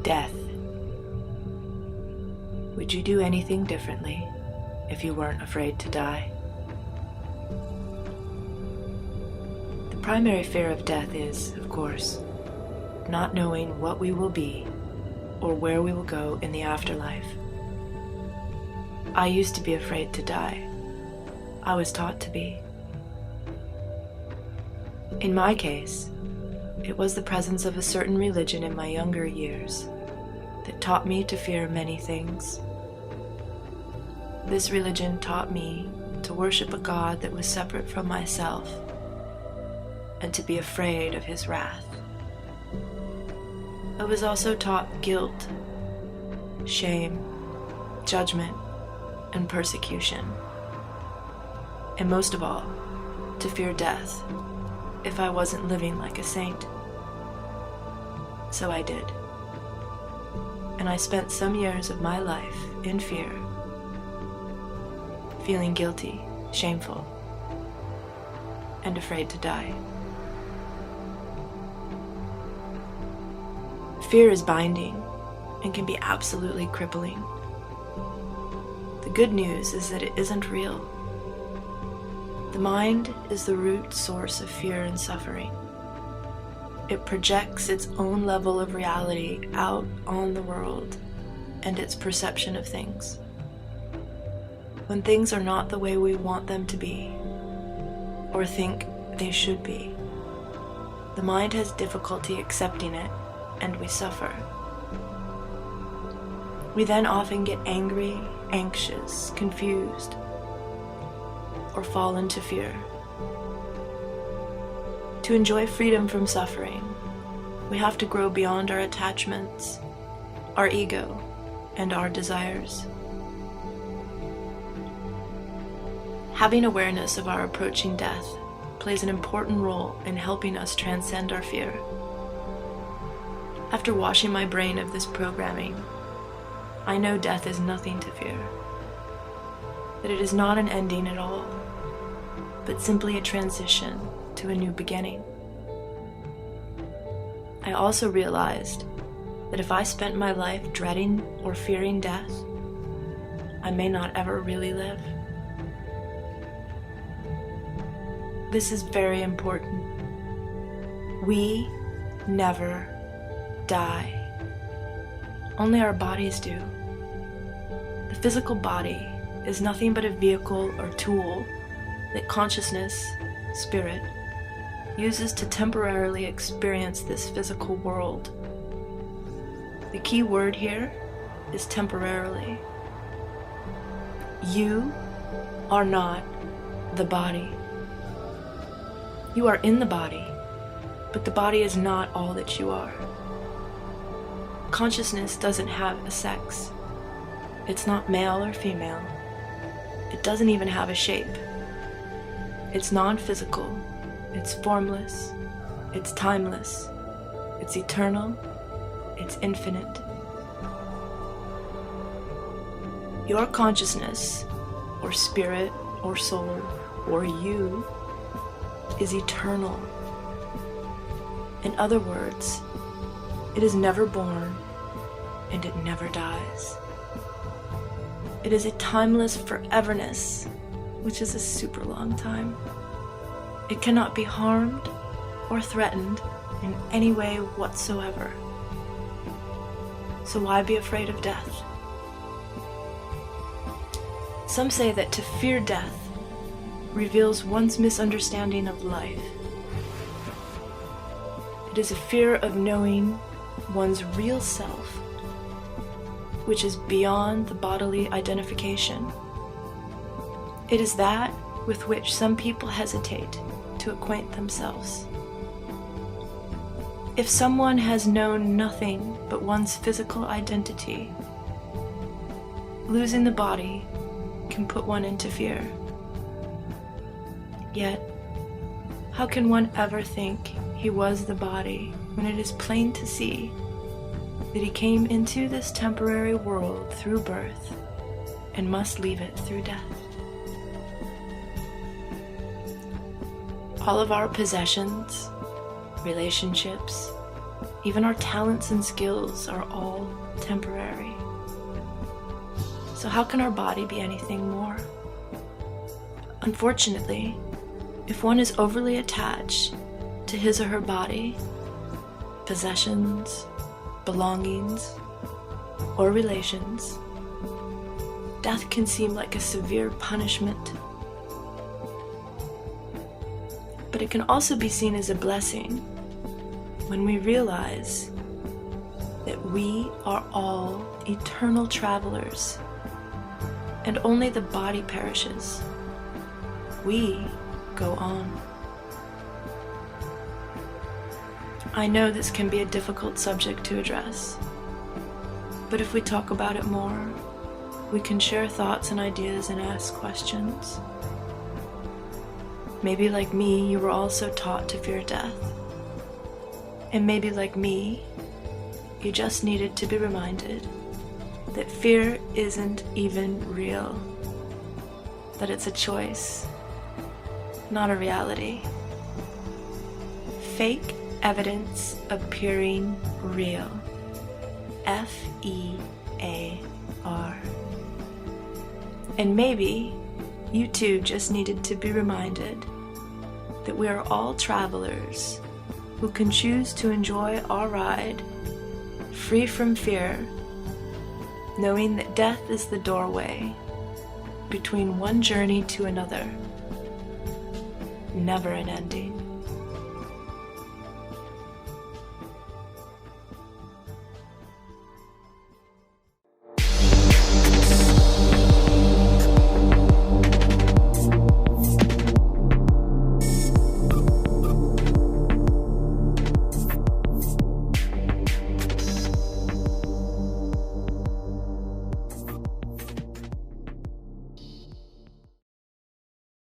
Death. Would you do anything differently if you weren't afraid to die? The primary fear of death is, of course, not knowing what we will be or where we will go in the afterlife. I used to be afraid to die. I was taught to be. In my case, it was the presence of a certain religion in my younger years that taught me to fear many things. This religion taught me to worship a God that was separate from myself and to be afraid of his wrath. I was also taught guilt, shame, judgment, and persecution, and most of all, to fear death if I wasn't living like a saint. So I did. And I spent some years of my life in fear, feeling guilty, shameful, and afraid to die. Fear is binding and can be absolutely crippling. The good news is that it isn't real. The mind is the root source of fear and suffering. It projects its own level of reality out on the world and its perception of things. When things are not the way we want them to be, or think they should be, the mind has difficulty accepting it, and we suffer. We then often get angry, anxious, confused, or fall into fear. To enjoy freedom from suffering, we have to grow beyond our attachments, our ego, and our desires. Having awareness of our approaching death plays an important role in helping us transcend our fear. After washing my brain of this programming, I know death is nothing to fear, that it is not an ending at all, but simply a transition to a new beginning. I also realized that if I spent my life dreading or fearing death, I may not ever really live. This is very important. We never die. Only our bodies do. The physical body is nothing but a vehicle or tool that consciousness, spirit, uses to temporarily experience this physical world. The key word here is temporarily. You are not the body. You are in the body, but the body is not all that you are. Consciousness doesn't have a sex. It's not male or female. It doesn't even have a shape. It's non-physical. It's formless. It's timeless. It's eternal. It's infinite. Your consciousness, or spirit, or soul, or you, is eternal. In other words, it is never born and it never dies. It is a timeless foreverness, which is a super long time. It cannot be harmed or threatened in any way whatsoever. So why be afraid of death? Some say that to fear death reveals one's misunderstanding of life. It is a fear of knowing one's real self, which is beyond the bodily identification. It is that with which some people hesitate to acquaint themselves. If someone has known nothing but one's physical identity, losing the body can put one into fear. Yet, how can one ever think he was the body when it is plain to see that he came into this temporary world through birth and must leave it through death? All of our possessions, relationships, Even our talents and skills are all temporary. So how can our body be anything more? Unfortunately, if one is overly attached to his or her body, possessions, belongings, or relations, death can seem like a severe punishment. But it can also be seen as a blessing when we realize that we are all eternal travelers, and only the body perishes. We go on. I know this can be a difficult subject to address, but if we talk about it more, we can share thoughts and ideas and ask questions. Maybe like me, you were also taught to fear death. And maybe like me, you just needed to be reminded that fear isn't even real, that it's a choice, not a reality. Fake evidence appearing real. F-E-A-R. And maybe you too just needed to be reminded that we are all travelers who can choose to enjoy our ride free from fear, knowing that death is the doorway between one journey to another, never an ending.